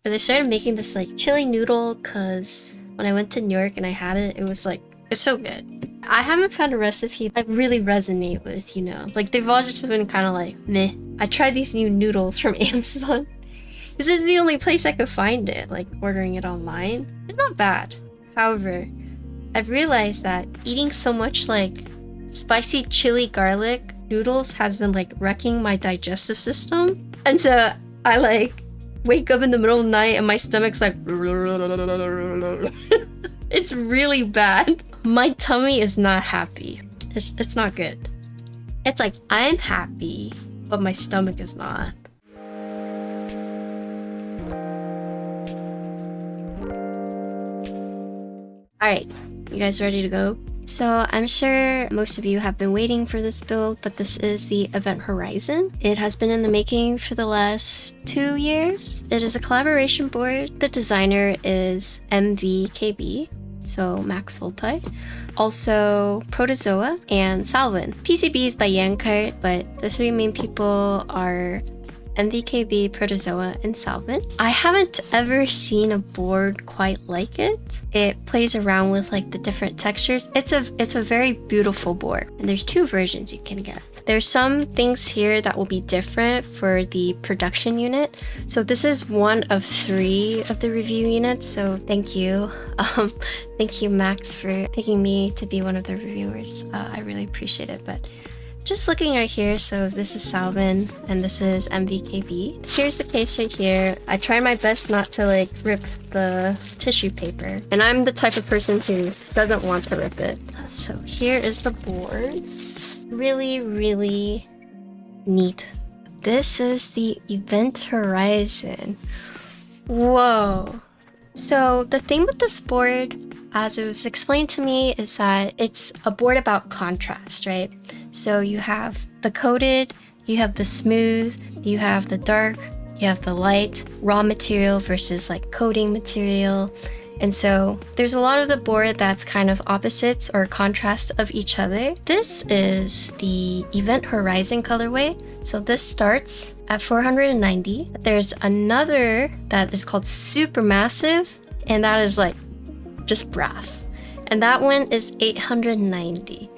But they started making this like chili noodle because when I went to New York and I had it, it was like, it's so good. I haven't found a recipe I really resonate with, you know? Like they've all just been kind of like, meh. I tried these new noodles from Amazon. This is the only place I could find it, like ordering it online. It's not bad. However, I've realized that eating so much like spicy chili garlic noodles has been like wrecking my digestive system. And so I like wake up in the middle of the night and my stomach's like it's really bad. My tummy is not happy. It's not good. It's like I'm happy, but my stomach is not. Alright, you guys ready to go? So I'm sure most of you have been waiting for this build, but this is the Event Horizon. It has been in the making for the last 2 years. It is a collaboration board. The designer is MVKB, so Max Voltai. Also Protozoa and Salvin. PCB is by Yankart, but the 3 main people are MVKB, Protozoa, and Salvin. I haven't ever seen a board quite like it. It plays around with like the different textures. It's a very beautiful board, and there's 2 versions you can get. There's some things here that will be different for the production unit. So this is one of 3 of the review units, so thank you. Thank you, Max, for picking me to be one of the reviewers. I really appreciate it, but just looking right here, so this is Salvin and this is MVKB. Here's the case right here. I try my best not to like rip the tissue paper, and I'm the type of person who doesn't want to rip it. So here is the board. Really, really neat. This is the Event Horizon. Whoa. So the thing with this board, as it was explained to me, is that it's a board about contrast, right? So you have the coated, you have the smooth, you have the dark, you have the light, raw material versus like coating material. And so there's a lot of the board that's kind of opposites or contrast of each other. This is the Event Horizon colorway. So this starts at 490. There's another that is called Supermassive, and that is like just brass. And that one is 890.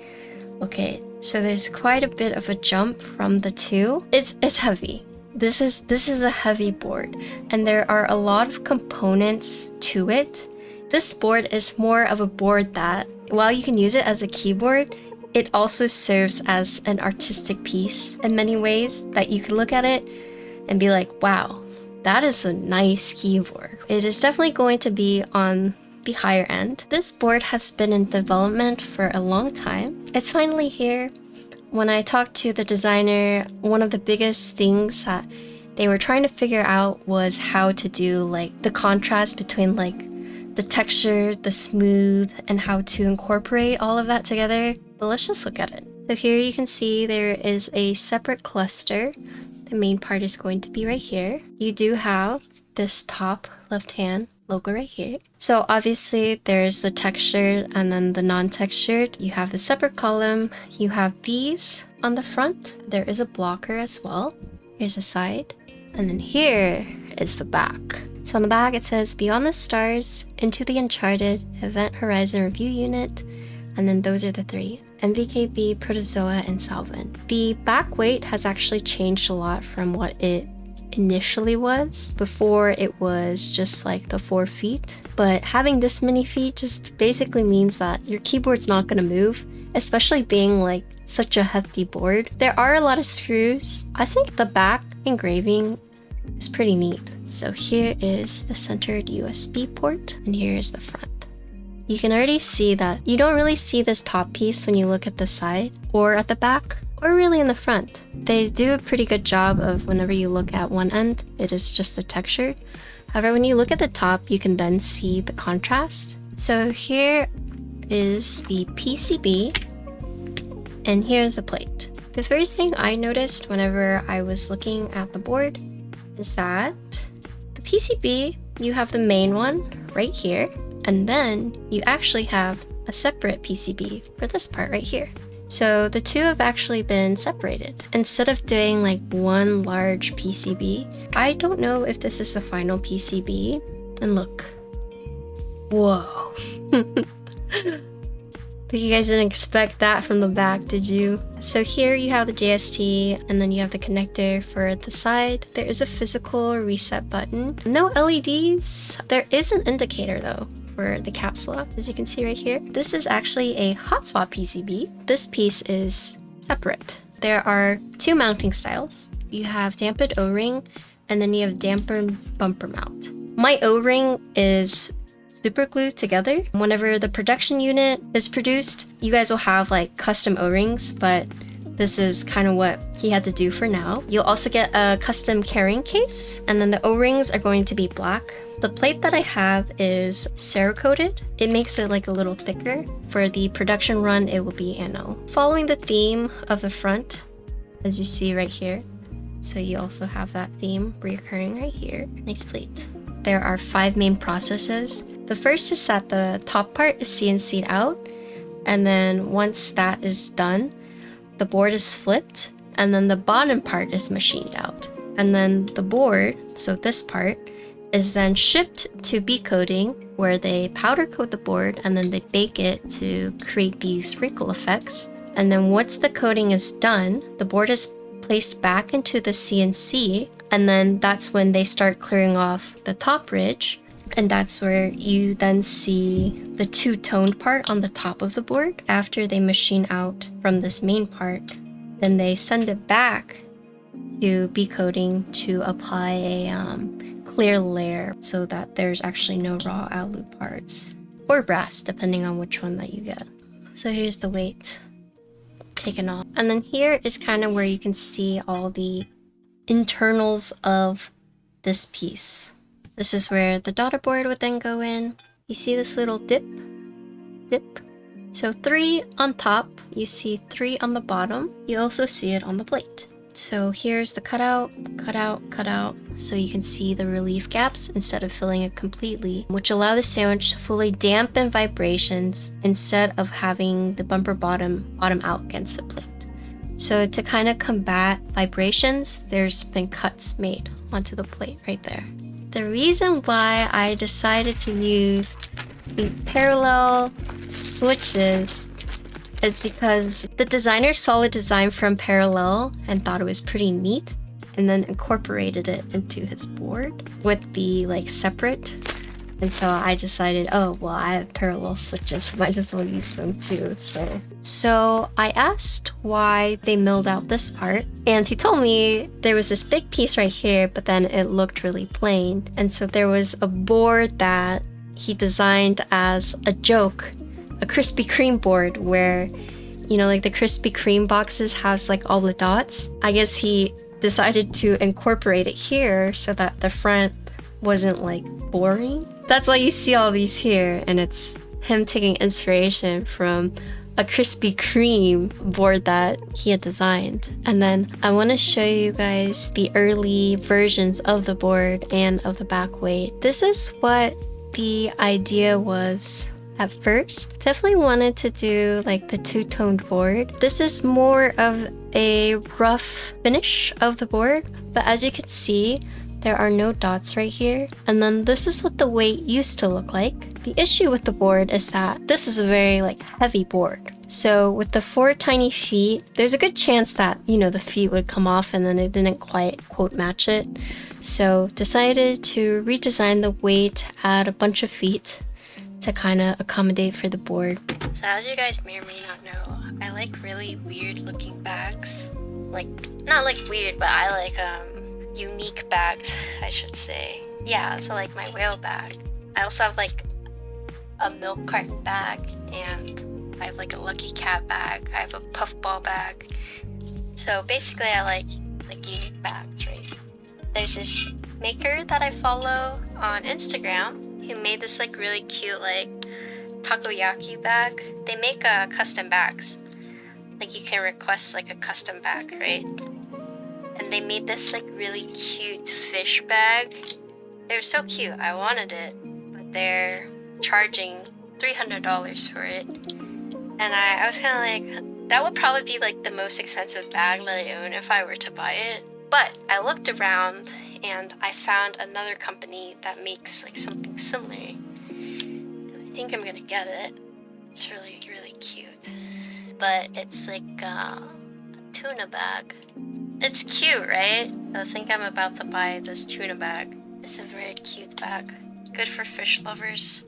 Okay, so there's quite a bit of a jump from the 2. It's heavy. This is a heavy board, and there are a lot of components to it. This board is more of a board that, while you can use it as a keyboard, it also serves as an artistic piece in many ways, that you can look at it and be like, wow, that is a nice keyboard. It is definitely going to be on the higher end. This board has been in development for a long time. It's finally here. When I talked to the designer, one of the biggest things that they were trying to figure out was how to do like the contrast between like the texture, the smooth, and how to incorporate all of that together. But let's just look at it. So here you can see there is a separate cluster. The main part is going to be right here. You do have this top left-hand logo right here. So obviously there's the textured and then the non-textured. You have the separate column. You have these on the front. There is a blocker as well. Here's the side. And then here is the back. So on the back it says Beyond the Stars, Into the Uncharted, Event Horizon Review Unit, and then those are the 3. MVKB, Protozoa, and Salvin. The back weight has actually changed a lot from what it initially was. Before it was just like the 4 feet, but having this many feet just basically means that your keyboard's not going to move, especially being like such a hefty board. There are a lot of screws. I think the back engraving is pretty neat. So here is the centered USB port, and here is the front. You can already see that you don't really see this top piece when you look at the side or at the back, or really in the front. They do a pretty good job of whenever you look at one end, it is just the texture. However, when you look at the top, you can then see the contrast. So here is the PCB, and here's the plate. The first thing I noticed whenever I was looking at the board is that the PCB, you have the main one right here, and then you actually have a separate PCB for this part right here. So the two have actually been separated. Instead of doing like one large PCB, I don't know if this is the final PCB. And look. Whoa. But you guys didn't expect that from the back, did you? So here you have the JST, and then you have the connector for the side. There is a physical reset button. No LEDs. There is an indicator though for the caps lock, as you can see right here. This is actually a hot swap PCB. This piece is separate. There are two mounting styles. You have dampened O-ring, and then you have dampened bumper mount. My O-ring is super glued together. Whenever the production unit is produced, you guys will have like custom O-rings, but this is kind of what he had to do for now. You'll also get a custom carrying case, and then the O-rings are going to be black. The plate that I have is Cerakoted. It makes it like a little thicker. For the production run, it will be anno. Following the theme of the front, as you see right here. So you also have that theme reoccurring right here. Nice plate. There are 5 main processes. The first is that the top part is CNC'd out, and then once that is done, the board is flipped, and then the bottom part is machined out. And then the board, so this part, is then shipped to B coating, where they powder coat the board and then they bake it to create these wrinkle effects. And then once the coating is done, the board is placed back into the CNC, and then that's when they start clearing off the top ridge. And that's where you then see the two-toned part on the top of the board. After they machine out from this main part, then they send it back to B coating to apply a clear layer so that there's actually no raw alu parts. Or brass, depending on which one that you get. So here's the weight taken off. And then here is kind of where you can see all the internals of this piece. This is where the daughter board would then go in. You see this little dip? So 3 on top, you see 3 on the bottom. You also see it on the plate. So here's the cutout. So you can see the relief gaps instead of filling it completely, which allow the sandwich to fully dampen vibrations instead of having the bumper bottom out against the plate. So to kind of combat vibrations, there's been cuts made onto the plate right there. The reason why I decided to use these parallel switches is because the designer saw the design from Parallel and thought it was pretty neat, and then incorporated it into his board with the like separate. And so I decided, oh well, I have parallel switches, so I might as well use them too. So I asked why they milled out this part, and he told me there was this big piece right here, but then it looked really plain. And so there was a board that he designed as a joke, a Krispy Kreme board, where, you know, like the Krispy Kreme boxes has like all the dots. I guess he decided to incorporate it here so that the front wasn't like boring. That's why you see all these here, and it's him taking inspiration from a Krispy Kreme board that he had designed. And then I want to show you guys the early versions of the board and of the back weight. This is what the idea was at first. Definitely wanted to do like the two-toned board. This is more of a rough finish of the board, but as you can see, there are no dots right here. And then this is what the weight used to look like. The issue with the board is that this is a very like heavy board. So with the 4 tiny feet, there's a good chance that, you know, the feet would come off and then it didn't quite quote match it. So decided to redesign the weight, add a bunch of feet to kind of accommodate for the board. So as you guys may or may not know, I like really weird looking bags. Like, not like weird, but I like unique bags, I should say. Yeah, so like my whale bag. I also have like a milk carton bag, and I have like a Lucky Cat bag. I have a puffball bag. So basically I like unique bags, right? There's this maker that I follow on Instagram who made this like really cute like takoyaki bag. They make custom bags. Like you can request like a custom bag, right? And they made this like really cute fish bag. They're so cute. I wanted it, but they're charging $300 for it. And I was kind of like, That would probably be like the most expensive bag that I own if I were to buy it. But I looked around and I found another company that makes like something similar. And I think I'm gonna get it. It's really, really cute. But it's like a tuna bag. It's cute, right? So I think I'm about to buy this tuna bag. It's a very cute bag. Good for fish lovers.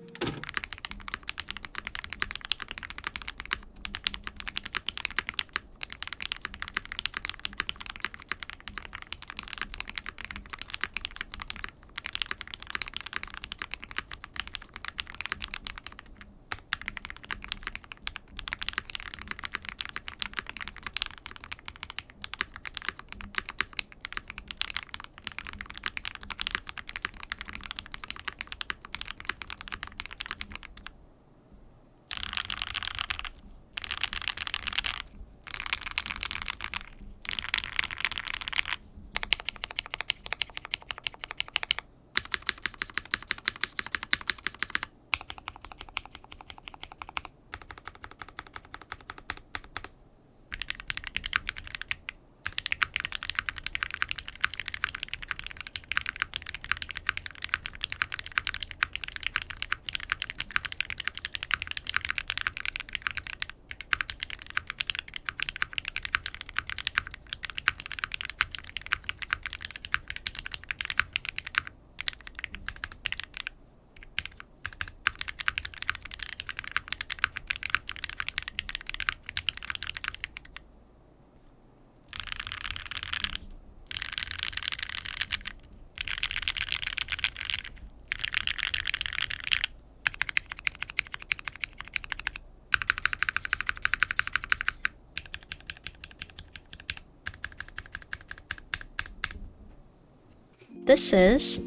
This is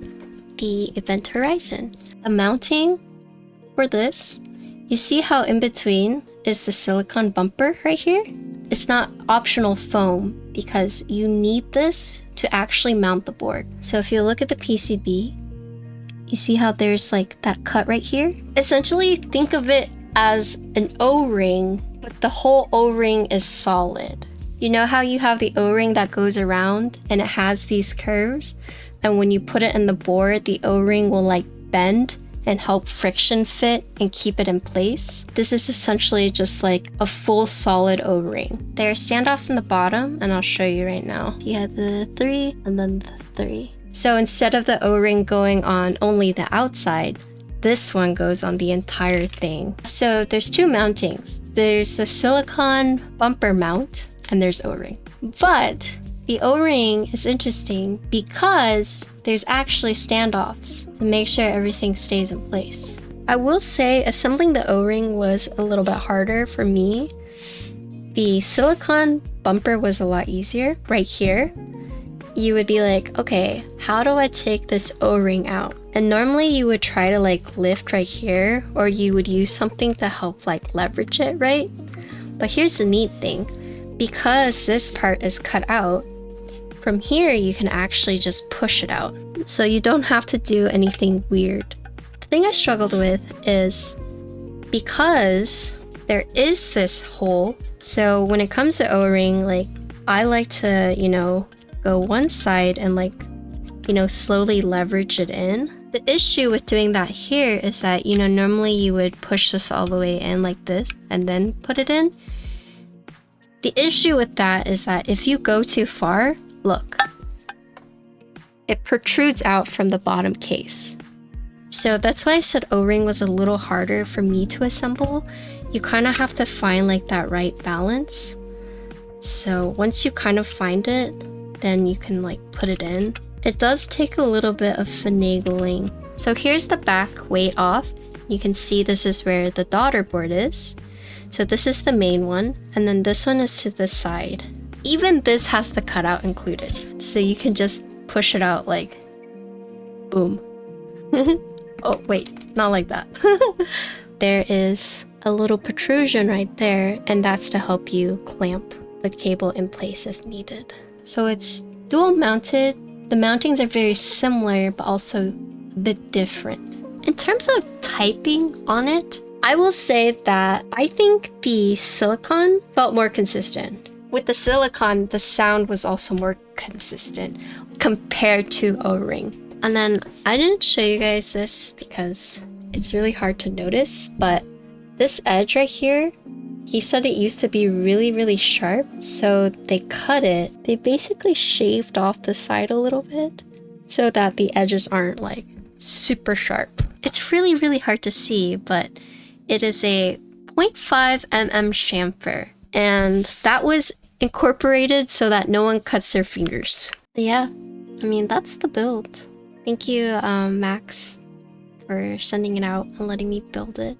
the event horizon. The mounting for this, you see how in between is the silicone bumper right here? It's not optional foam because you need this to actually mount the board. So if you look at the PCB, you see how there's like that cut right here? Essentially, think of it as an O-ring, but the whole O-ring is solid. You know how you have the O-ring that goes around and it has these curves? And when you put it in the board, the O-ring will like bend and help friction fit and keep it in place. This is essentially just like a full solid O-ring. There are standoffs in the bottom, and I'll show you right now. You have the 3 and then the 3. So instead of the O-ring going on only the outside, this one goes on the entire thing. So there's two mountings. There's the silicone bumper mount, and there's O-ring. But the O-ring is interesting because there's actually standoffs to make sure everything stays in place. I will say assembling the O-ring was a little bit harder for me. The silicone bumper was a lot easier. Right here, you would be like, okay, how do I take this O-ring out? And normally you would try to like lift right here, or you would use something to help like leverage it, right? But here's the neat thing. Because this part is cut out, from here you can actually just push it out. So you don't have to do anything weird. The thing I struggled with is because there is this hole, so when it comes to O-ring, like I like to, go one side and like, slowly leverage it in. The issue with doing that here is that, normally you would push this all the way in like this and then put it in. The issue with that is that if you go too far, look, it protrudes out from the bottom case. So that's why I said O-ring was a little harder for me to assemble. You kind of have to find like that right balance. So once you kind of find it, then you can like put it in. It does take a little bit of finagling. So here's the back weight off. You can see this is where the daughter board is. So this is the main one, and then this one is to the side. Even this has the cutout included. So you can just push it out like, boom. Oh, wait, not like that. There is a little protrusion right there, and that's to help you clamp the cable in place if needed. So it's dual mounted. The mountings are very similar, but also a bit different. In terms of typing on it, I will say that I think the silicone felt more consistent. With the silicone, the sound was also more consistent compared to O-ring. And then I didn't show you guys this because it's really hard to notice, but this edge right here, he said it used to be really, really sharp, so they cut it. They basically shaved off the side a little bit so that the edges aren't like super sharp. It's really, really hard to see, but it is a 0.5 mm chamfer, and that was incorporated so that no one cuts their fingers. But yeah, I mean, that's the build. Thank you, Max, for sending it out and letting me build it.